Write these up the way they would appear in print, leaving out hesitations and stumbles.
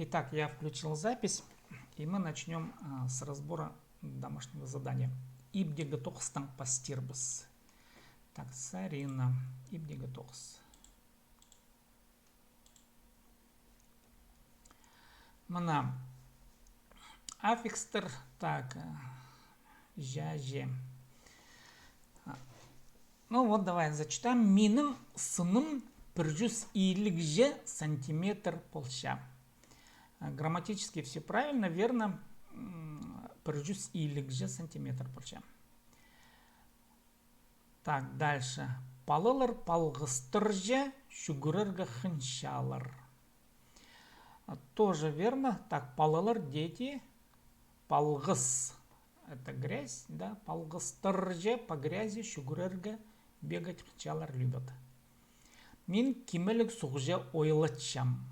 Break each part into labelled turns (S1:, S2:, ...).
S1: Итак, я включил запись, и мы начнем с разбора домашнего задания. Ибде готовстан пастирбс. Так, Сарина. Ибде готовс. Мана. Аффикстер. Так. Жаже. Ну вот, давай зачитаем. Миным сыным пржус иликже сантиметр полща. Грамматически все правильно, верно. Пржус иликже сантиметр полща. Так, дальше. Палылар палгыстырже шугурырга хыншалар. Тоже верно. Так, палылар дети. Палгыс это грязь, да. Палгыстырже по грязи, шугурырга бегать хыншалар любят. Мин кимелик сугже ойлатчам.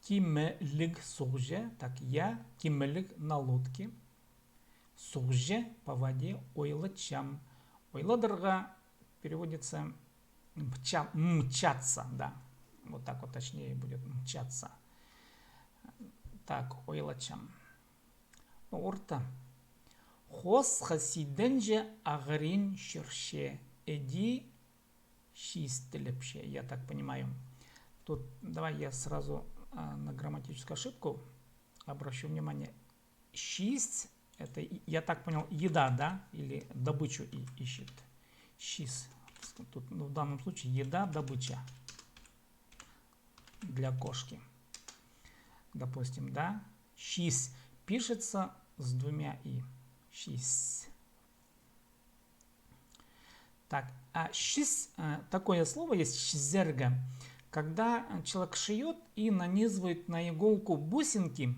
S1: Кимелик сугже, так я кимелик на лодке. Сугже по воде ойлатчам. Ойладырга переводится мчаться, да. Вот так вот точнее будет мчаться. Так, ойлачам. Орта. Хос хасиденже агрин шерше эди шистелепше. Я так понимаю. Тут давай я сразу на грамматическую ошибку обращу внимание. Шист это, я так понял, еда, да? Или добычу ищет. Шист. Тут в данном случае еда, добыча. Для кошки. Допустим, да? Шист пишется с двумя и. Шист. Так, а шист, такое слово есть, шизерга. Когда человек шьет и нанизывает на иголку бусинки,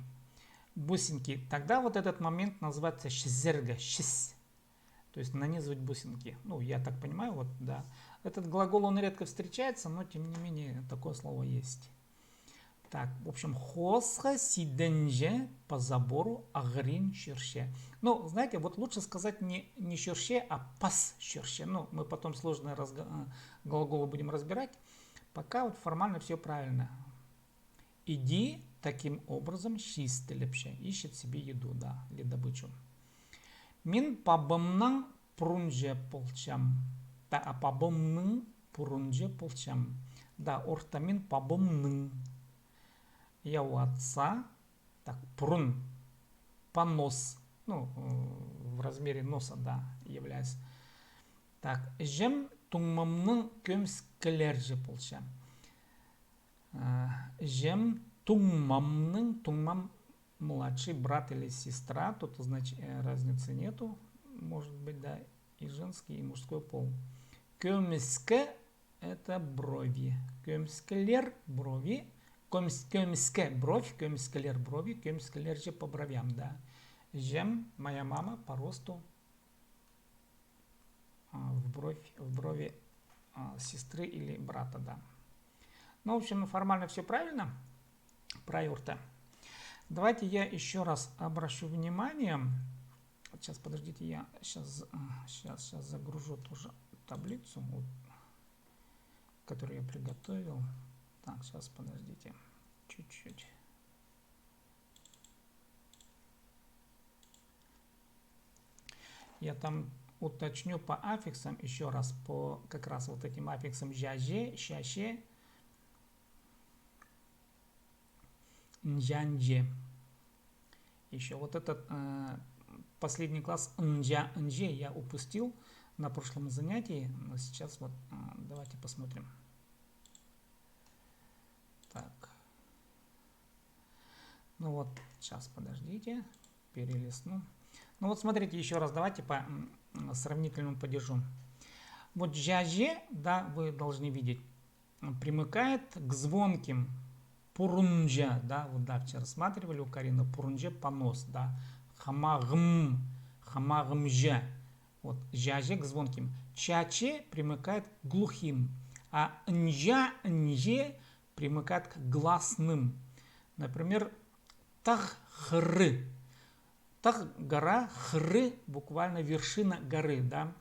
S1: тогда вот этот момент называется шизерга, шис. То есть нанизывать бусинки. Ну, я так понимаю, вот, да. Этот глагол, он редко встречается, но тем не менее такое слово есть. Так, в общем, хосха сиденже по забору агрин шерше. Ну, знаете, вот лучше сказать не шерше, а пас шерше. Ну, мы потом сложные глаголы будем разбирать. Пока вот формально все правильно. Иди таким образом шистелепше. Ищет себе еду, да, или добычу. Мин пабымның пурунже полчам. Да, а пабымның пурунже полчам. Да, орта мин пабымның. Я у отца. Так, прун. Понос. Ну, в размере носа, да, является. Так, жем туммамның көмскілерже полчам. Жем туммамның, туммам младший брат или сестра, тут значит разницы нету, может быть, да, и женский, и мужской пол. Көмске это брови, көмскелер брови, көмске бровь, көмскелер брови, көмскелер же по бровям, да. Жем моя мама по росту в брови сестры или брата, да. Ну, в общем, формально все правильно. Про юрта. Давайте я еще раз обращу внимание. Сейчас, подождите, я сейчас загружу тоже таблицу, вот, которую я приготовил. Так, сейчас, подождите. Чуть-чуть. Я там уточню по аффиксам еще раз, по как раз вот этим аффиксам жаже, щаще, нжанже. Еще вот этот последний класс нже я упустил на прошлом занятии, но сейчас вот давайте посмотрим. Так. Ну вот, сейчас подождите, перелистну. Ну вот смотрите еще раз, давайте по сравнительному падежу. Вот жаже, да, вы должны видеть, примыкает к звонким. Пурунжа, да, вот да, вчера рассматривали у Карины, пурунжа понос, да, хамагмжа, вот, жаже к звонким, чаче примыкает к глухим, а нже примыкает к гласным. Например, тахры, тах гора, хры буквально вершина горы, да,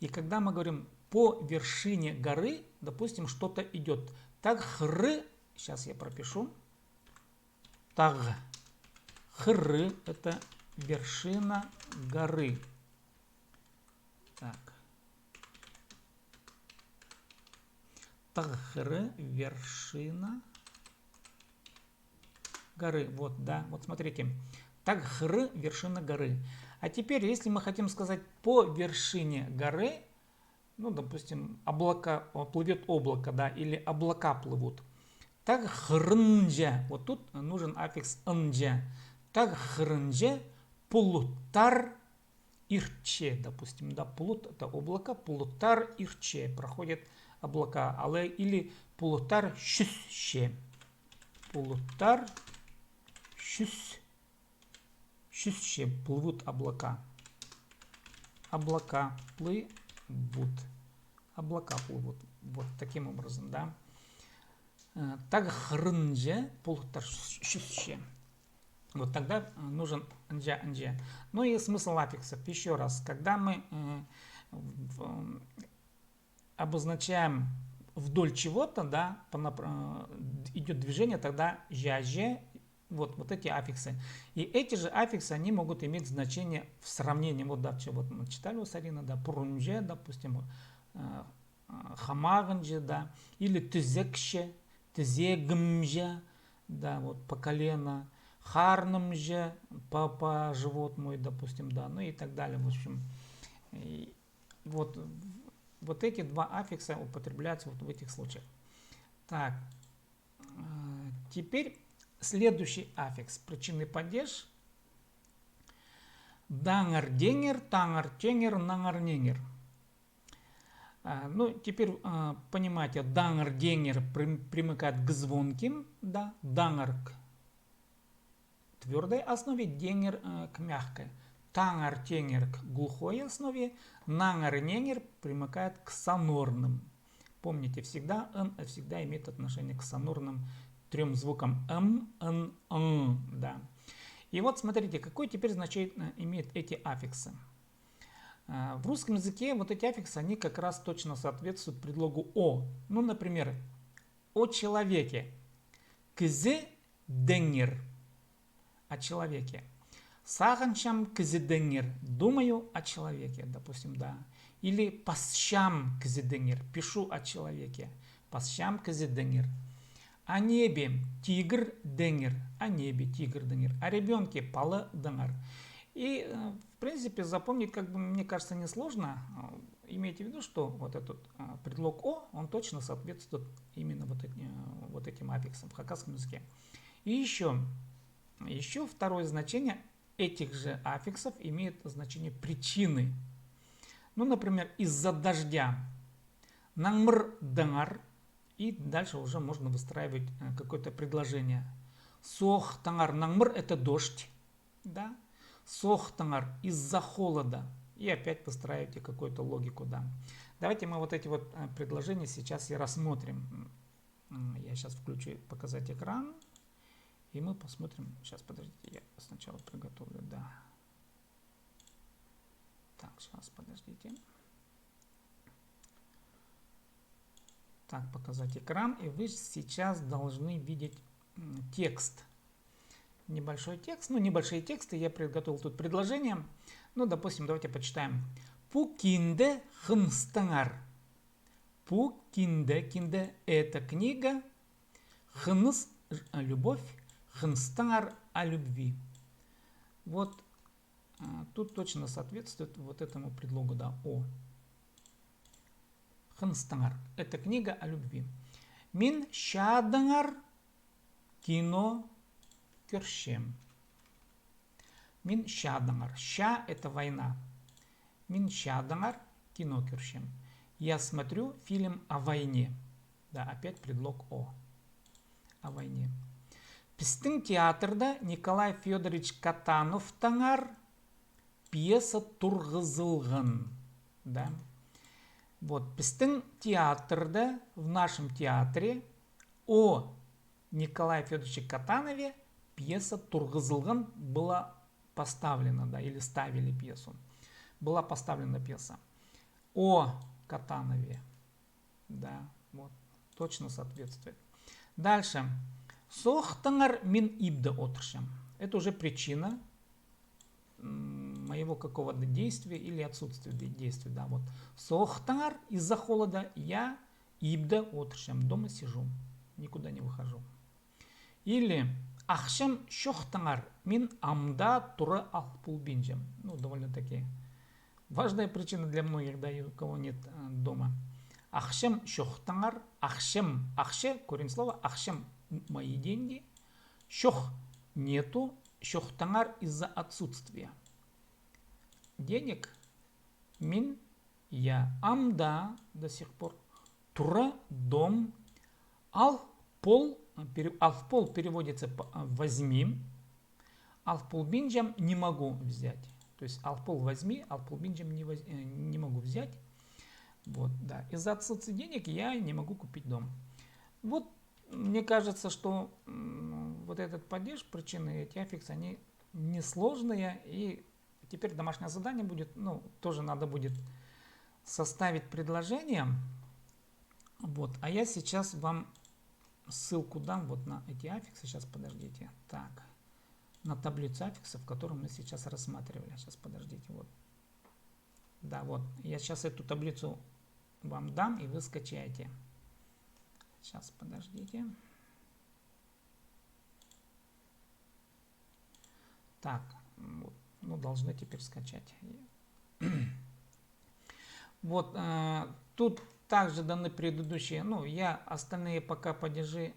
S1: и когда мы говорим по вершине горы, допустим, что-то идет, тахры. Сейчас я пропишу. Таг. Хры – это вершина горы. Так. Тагхры – вершина горы. Вот, да, вот смотрите. Тагхры – вершина горы. А теперь, если мы хотим сказать по вершине горы, ну, допустим, облака, плывет облако, да, или облака плывут. Тагхрынже. Вот тут нужен аффикс «нже». Тагхрынже пулуттар ирче, допустим, да, пулут это облако, пулуттар ирче, проходят облака, але или пулуттар щусще. Пулуттар щусще, плывут облака. Облака плывут. Облака плывут. Вот таким образом, да. Тагхрынже пулуттар щусще. Вот тогда нужен нджа. Ну и смысл аффиксов. Еще раз, когда мы обозначаем вдоль чего-то, да, идет движение, тогда жа-же, вот эти аффиксы. И эти же аффиксы, они могут иметь значение в сравнении. Вот, да, вот мы читали у Сарина, да, прунже, допустим, хамагнже, да, или тюзекше, тюзегмже, да, вот по колено. Харном же, по живот мой, допустим, да, ну и так далее. В общем, вот эти два аффикса употребляются вот в этих случаях. Так, теперь следующий аффикс, причинный падеж. Дангар-денгер, тангар-тенгер, нангар-ненгер. Ну, теперь понимаете, дангар-денгер примыкает к звонким, да, дангар к твердой основе, денгер к мягкой. Тангар-тенгер к глухой основе, нангар-ненгер примыкает к сонорным. Помните, всегда н всегда имеет отношение к сонорным трем звукам н, да. И вот смотрите, какое теперь значение имеют эти аффиксы. В русском языке вот эти аффиксы, они как раз точно соответствуют предлогу о. Ну, например, о человеке. Кзе денгер. О человеке. Саханчам кзиденгер. Думаю о человеке, допустим, да. Или пасщам кзиденгер. Пишу о человеке. Пасщам кзиденгер. О небе тигр денгер. О небе тигр денгер. О ребенке палы денгер. И, в принципе, запомнить, как бы, мне кажется, несложно. Имейте в виду, что вот этот предлог о, он точно соответствует именно вот этим аффиксам в хакасском языке. И еще второе значение этих же аффиксов имеет значение причины. Ну, например, из-за дождя. Нангмр дангар. И дальше уже можно выстраивать какое-то предложение. Сох тангар нангмр – это дождь. Да? Сох тангар – из-за холода. И опять выстраиваете какую-то логику. Да? Давайте мы вот эти вот предложения сейчас и рассмотрим. Я сейчас включу показать экран. И мы посмотрим. Сейчас, подождите, я сначала приготовлю, да. Так, сейчас, подождите. Так, показать экран. И вы сейчас должны видеть текст. Небольшой текст. Ну, небольшие тексты. Я приготовил тут предложение. Ну, допустим, давайте почитаем. Пукинде хнстангар. Пукинде, кинде – это книга. Хнс – любовь. Хнстангар о любви. Вот тут точно соответствует вот этому предлогу, да, о. Хнстангар – это книга о любви. Мин шадангар кино кершем. Мин шадангар. Ша – это война. Мин шадангар кино кершем. Я смотрю фильм о войне. Да, опять предлог о войне. Пистың театрда Николай Федорович Катанов таңар пьеса тұрғызылған. Да? Вот, пистың театрда, в нашем театре, о Николае Федоровиче Катанове пьеса тұрғызылған была поставлена, да, или ставили пьесу. Была поставлена пьеса. О Катанове. Да, вот, точно соответствует. Дальше. Соохтангар мин ибда отршам. Это уже причина моего какого-то действия или отсутствия действия. Да, вот. Соохтангар, из-за холода я ибда отршам. Дома сижу, никуда не выхожу. Или ахшам шохтангар мин амда тура алпулбинджам. Ну, довольно-таки важная причина для многих, да, и у кого нет дома. Ахшам шохтангар, ахшам, ахше, корень слова, ахшам мои деньги, шох нету, шохтангар из-за отсутствия денег, мин я, амда до сих пор, тура дом, ал пол переводится возьми, алпол бинджам не могу взять. То есть алпол возьми, алпол бинджам не могу взять. Вот, да. Из-за отсутствия денег я не могу купить дом. Вот, мне кажется, что вот этот падеж, причины эти аффиксы, они несложные. И теперь домашнее задание будет, ну, тоже надо будет составить предложение. Вот, а я сейчас вам ссылку дам вот на эти аффиксы. Сейчас, подождите. Так, на таблицу аффиксов, которую мы сейчас рассматривали. Сейчас, подождите, вот. Да, вот, я сейчас эту таблицу вам дам, и вы скачаете. Сейчас, подождите. Так, вот, ну, должны теперь скачать. Вот, тут также даны предыдущие, ну, я остальные пока падежи,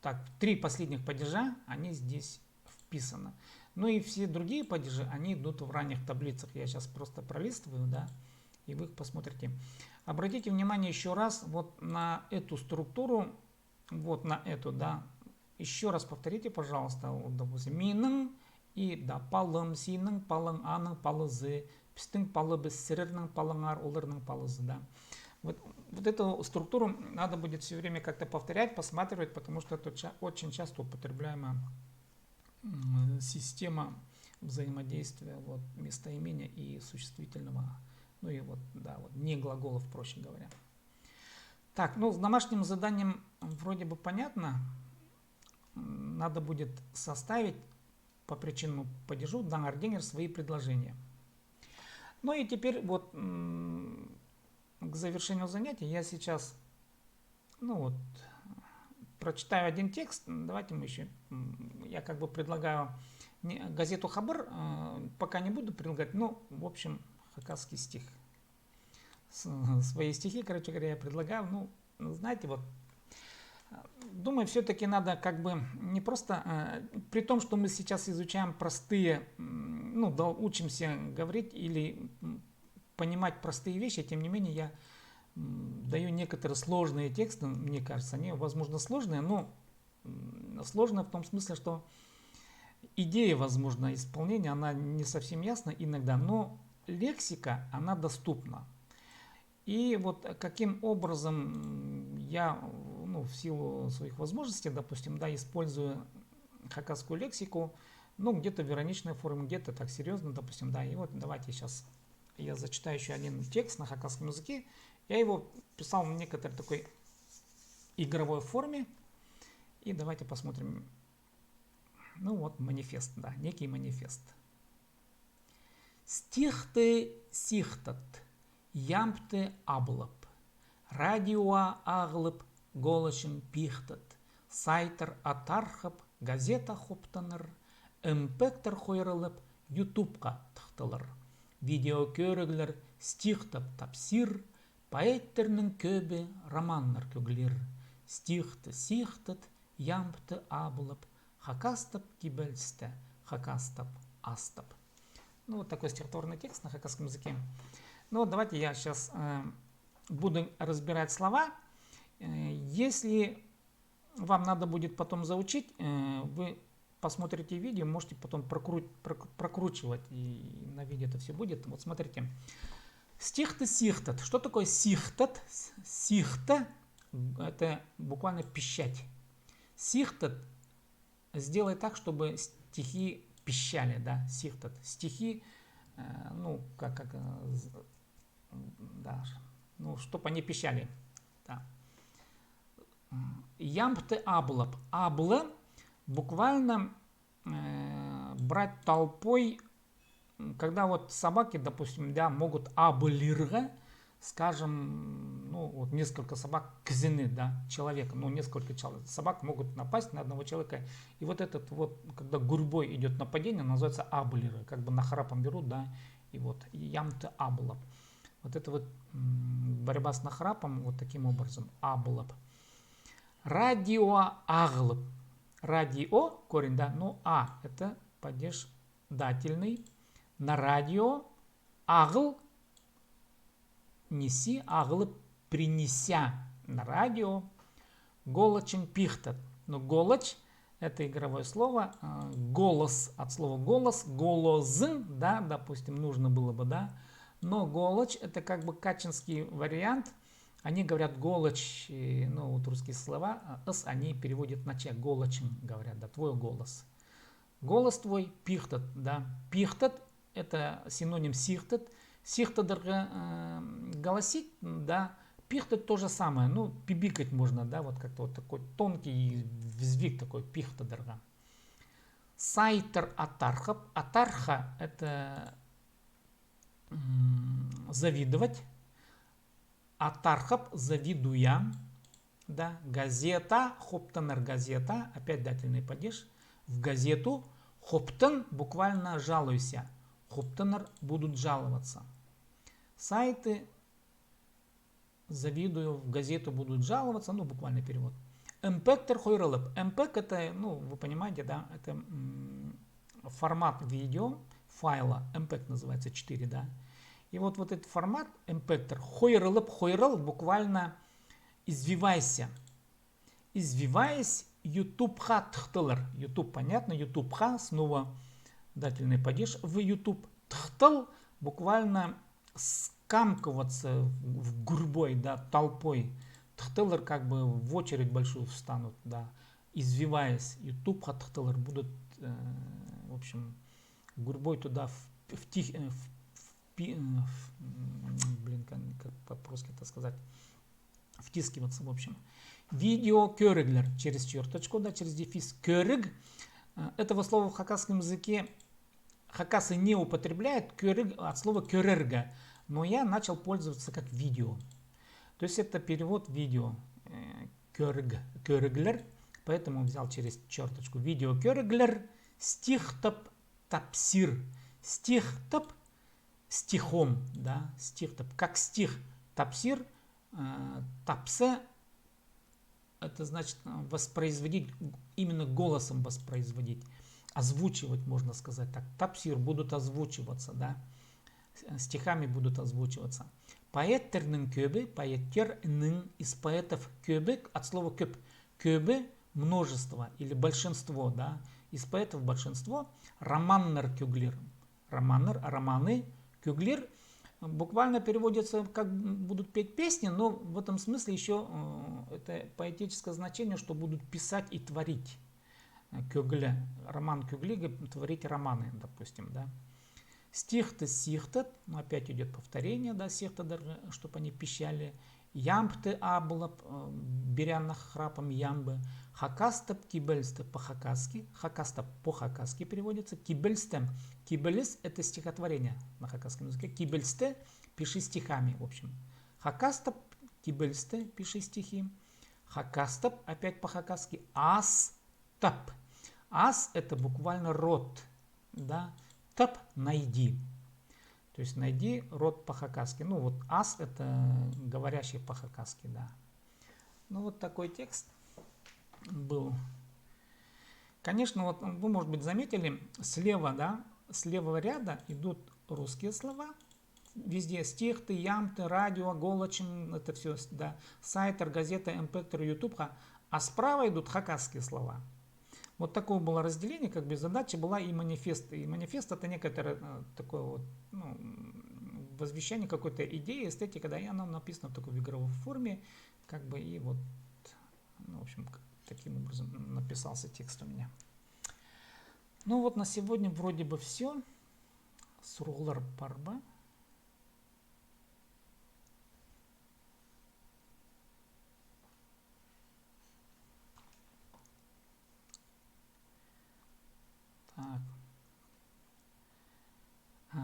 S1: так, 3 последних падежа, они здесь вписаны. Ну и все другие падежи, они идут в ранних таблицах. Я сейчас просто пролистываю, да, и вы их посмотрите. Обратите внимание еще раз вот на эту структуру, вот на эту, да. Еще раз повторите, пожалуйста, вот, допустим, миның и да, палым, синің, палың, аның, палызы, пістің, палы, біз, сірірнің, палыңар, олырның, палызы, да. Вот эту структуру надо будет все время как-то повторять, посматривать, потому что это очень часто употребляемая система взаимодействия вот, местоимения и существительного, ну и вот, да, вот, не глаголов, проще говоря. Так, ну с домашним заданием вроде бы понятно. Надо будет составить по причинному падежу дангарденгер свои предложения. Ну и теперь вот к завершению занятия я сейчас, ну вот, прочитаю один текст. Давайте мы еще, я как бы предлагаю газету Хабар, пока не буду предлагать, но в общем хакасский стих. Свои стихи, короче говоря, я предлагаю. Ну, знаете, вот, думаю, все-таки надо как бы не просто, при том, что мы сейчас изучаем простые, ну, да, учимся говорить или понимать простые вещи, тем не менее я даю некоторые сложные тексты, мне кажется, они, возможно, сложные, но сложные в том смысле, что идея, возможно, исполнения, она не совсем ясна иногда, но лексика, она доступна. И вот каким образом я, ну, в силу своих возможностей, допустим, да, использую хакасскую лексику, ну, где-то в ироничной форме, где-то так серьезно, допустим, да, и вот давайте сейчас я зачитаю еще один текст на хакасском языке. Я его писал в некоторой такой игровой форме, и давайте посмотрим, ну, вот манифест, да, некий манифест. Стихты сихтат. Ямпты аблып, радиоа ағылып, голышын пихтат, сайтыр атархып, газета хоптаныр, импектор хойрылып, ютубқа тықтылыр. Видео көрігілер стихтап тапсир, поэттернің көбі романнар көглер. Стихты сихтат, ямпты аблып, хакастап кибельсті, хакастап астап. Ну, вот такой стихотворный текст на хакасском языке. Ну вот давайте я сейчас буду разбирать слова. Если вам надо будет потом заучить, вы посмотрите видео, можете потом прокручивать, и на видео это все будет. Вот смотрите. Стихты сихтат. Что такое сихтат? Сихта — это буквально пищать. Сихтат — сделай так, чтобы стихи пищали, да, сихтат. Стихи, ну, да, ну, чтобы они пищали. Да. Ямпты аблап. Аблы буквально брать толпой, когда вот собаки, допустим, да, могут аблирга, скажем, ну, вот несколько собак кзины, да, человека, ну, несколько собак могут напасть на одного человека. И вот этот вот, когда гурьбой идет нападение, называется аблиры, как бы нахрапом берут, да, и вот ямты аблап. Вот это вот борьба с нахрапом вот таким образом, аблап. Радио аглып. Радио, корень, да, ну, это падеж дательный. На радио агл неси, аглып принеся. На радио голочен пихтат. Но голоч это игровое слово, голос от слова голос, голозы, да, допустим, нужно было бы, да. Но голоч это как бы качинский вариант. Они говорят голоч, ну вот русские слова, они переводят на че, голочен говорят, да, твой голос. Голос твой, пихтат, да. Пихтат это синоним сихтат. Сихтадырга голосить, да. Пихтат то же самое, ну, пибикать можно, да, вот как-то вот такой тонкий взвиг такой, пихтадырга. Сайтер атархап. Атарха это завидовать. Атархап завидуя. Да, газета, хоптанер газета, опять дательный падеж. В газету хоптан буквально жалуйся. Хоптанер будут жаловаться. Сайты завидую, в газету будут жаловаться, ну буквальный перевод. Эмпектер хойрелеп. Эмпек это, ну вы понимаете, да, это формат видео файла. Эмпек называется 4, да. И вот этот формат эмпектер хойрелеп, хойрел буквально извивайся. Извиваясь, ютубха тхтылыр. Ютуб понятно, ютубха снова дательный падеж в YouTube. Тхтыл буквально скамкиваться в гурьбой, да, толпой. Тхтылыр как бы в очередь большую встанут, да, извиваясь. Ютубха тхтылыр будут, в общем, гурьбой туда блин, как по-русски это сказать, втискиваться, в общем. Видео körigler через черточку, да, через дефис. Körig. Этого слова в хакасском языке хакасы не употребляют körig от слова körerga, но я начал пользоваться как видео. То есть это перевод видео. Körigler, поэтому взял через черточку. Видео körigler. Стих тап тапсир. Стих тап стихом, да, стих тап как стих. Тапсир, тапсе. Это значит воспроизводить, именно голосом воспроизводить. Озвучивать, можно сказать так. Тапсир будут озвучиваться, да. Стихами будут озвучиваться. Поэттернын көбі, поэттернын из поэтов көбі, от слова көб. Көбі множество или большинство, да. Из поэтов большинство. Романнер кюглир. Романнер, романы, кюглир. Буквально переводится, как будут петь песни, но в этом смысле еще это поэтическое значение, что будут писать и творить. Кюгле, роман Кюглига, творить романы, допустим, да. Стихты, сихтат, ну, опять идет повторение, да, сихтат, чтобы они пищали. Ямпты аблап, беря нахрапом ямбы. Хакастап, кибельстеп по-хакаски. Хакастап по-хакаски переводится. Кибельстем. Кибелис это стихотворение на хакасском языке. Кибельсте пиши стихами, в общем. Хакастап, кибельсте пиши стихи. Хакастап опять по-хакаски. Ас-тап. Ас это буквально род, да. Тап найди. То есть найди род по-хакаски. Ну вот ас это говорящий по-хакаски, да. Ну вот такой текст был. Конечно, вот вы, может быть, заметили, слева, да, с левого ряда идут русские слова. Везде стихты, ямты, радио, голочин, это все, да, сайтер, газета, эмпектор, ютубха. А справа идут хакасские слова. Вот такое было разделение, как бы задача была и манифест. И манифест это некоторое такое вот, ну, возвещение какой-то идеи, эстетики, да, и она написана в такой игровой форме, как бы, и вот, ну, в общем, таким образом написался текст у меня. Ну вот на сегодня вроде бы все. Сурулар парба.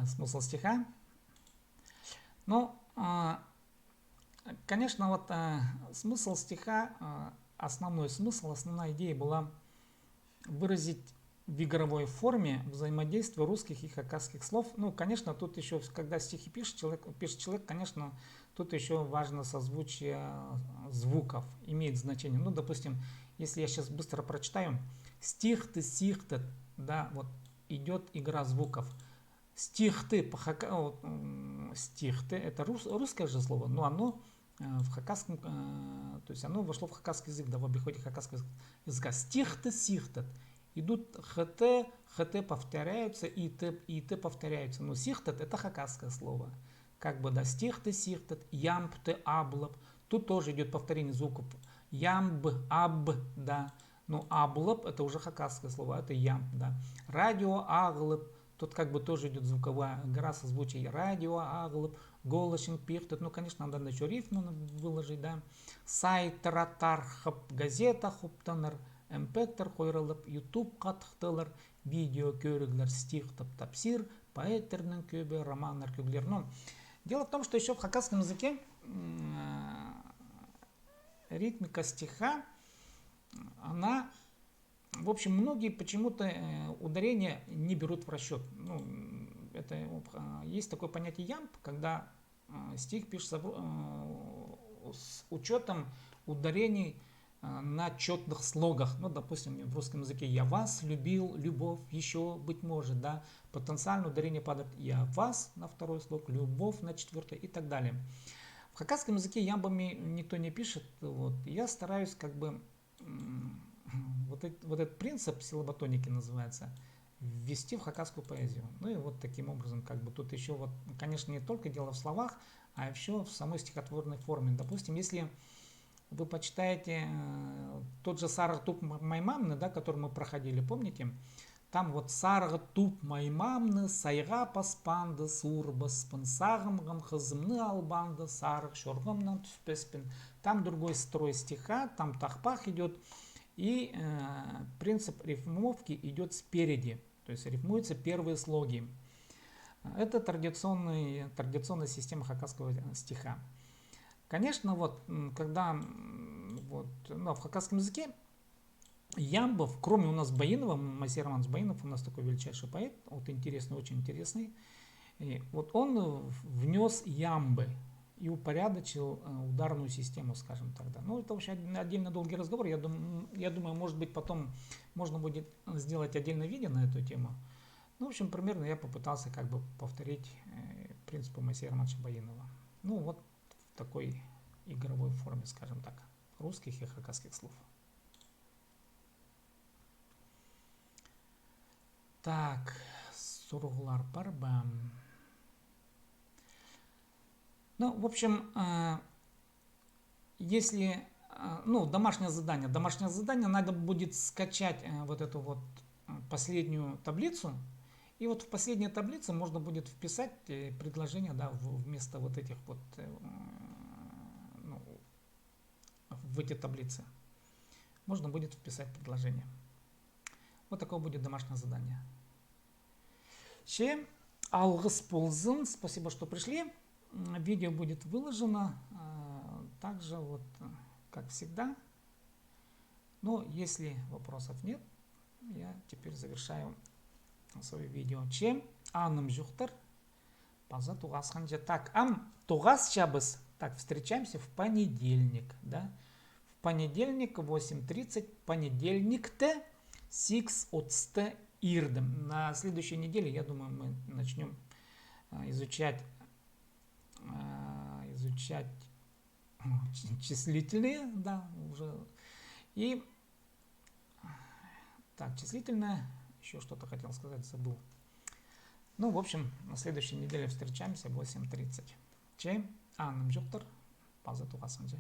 S1: смысл стиха. Ну, конечно, вот смысл стиха, основной смысл, основная идея была выразить в игровой форме взаимодействие русских и хакасских слов. Ну, конечно, тут еще, когда стихи пишет человек, конечно, тут еще важно созвучие звуков, имеет значение. Ну, допустим, если я сейчас быстро прочитаю, стих-ты, сих-ты, да, вот идет игра звуков. Стих-ты, стих-ты, это русское же слово, но оно в хакасском, то есть оно вошло в хакасский язык, да, в обиходе хакасского языка. Стих-ты, сих-ты. Идут хт повторяются, и т повторяются. Но сихтет это хакасское слово. Как бы, да, стихты, сихтет, ямбты, аблаб. Тут тоже идет повторение звуков. Ямб, аб, да. Но аблаб это уже хакасское слово, это ямб, да. Радио, аглаб. Тут как бы тоже идет звуковая игра созвучия. Радио, аглаб, голошин, пихтет. Ну, конечно, надо еще рифму выложить, да. Сайт, ратар, газета, хуптанар. Эмпектор хойралып, YouTube каттылар, видео көрігілер, стих тапсир, поэтернің көбі, романдар көбілер. Но дело в том, что еще в хакасском языке ритмика стиха, она, в общем, многие почему-то ударения не берут в расчет. Ну, это, есть такое понятие ямб, когда стих пишется с учетом ударений на четных слогах. Ну, допустим, в русском языке «я вас любил», «любовь», «еще», быть может, да. Потенциально ударение падает «я вас» на второй слог, «любовь» на четвертый и так далее. В хакасском языке ямбами никто не пишет. Вот. Я стараюсь как бы вот этот принцип силаботоники называется, ввести в хакасскую поэзию. Ну и вот таким образом, как бы тут еще вот, конечно, не только дело в словах, а еще в самой стихотворной форме. Допустим, если вы почитаете тот же Саргатуп Маймамны, да, который мы проходили, помните? Там вот Саргатуп Маймамны, Сайга Паспанды, Сурбас, Пансагам, Хазмны Албанды, Сарг, Шоргамнан Тфпеспин. Там другой строй стиха, там тахпах идет, и принцип рифмовки идет спереди, то есть рифмуются первые слоги. Это традиционная система хакасского стиха. Конечно, вот, когда вот, в хакасском языке ямбов, кроме у нас Баинова, Масей Романович Баинов, у нас такой величайший поэт, вот интересный, очень интересный, и вот он внес ямбы и упорядочил ударную систему, скажем тогда. Ну, это вообще отдельно долгий разговор, я думаю, может быть, потом можно будет сделать отдельное видео на эту тему. Ну, в общем, примерно я попытался как бы повторить принципы Масея Романовича Баинова. Ну, вот в такой игровой форме, скажем так, русских и хакасских слов. Так, сургулар барбам. Ну, в общем, если, ну, домашнее задание надо будет скачать вот эту вот последнюю таблицу, и вот в последней таблице можно будет вписать предложение, да, вместо вот этих вот, ну, в эти таблицы. Можно будет вписать предложение. Вот такое будет домашнее задание. Ще алгыс болсын. Спасибо, что пришли. Видео будет выложено. Также вот, как всегда. Но если вопросов нет, я теперь завершаю свое видео. Чем аным жухтар паза тугас ханжа. Так, тугас чабыс. Так, встречаемся в понедельник, да? В понедельник 8:30. Понедельник-то 6 отсте ирдем. На следующей неделе, я думаю, мы начнем изучать числительные, да, уже. И так, числительное, еще что-то хотел сказать, забыл. Ну, в общем, на следующей неделе встречаемся в 8:30. Чем аным жуктар паза тугасанже.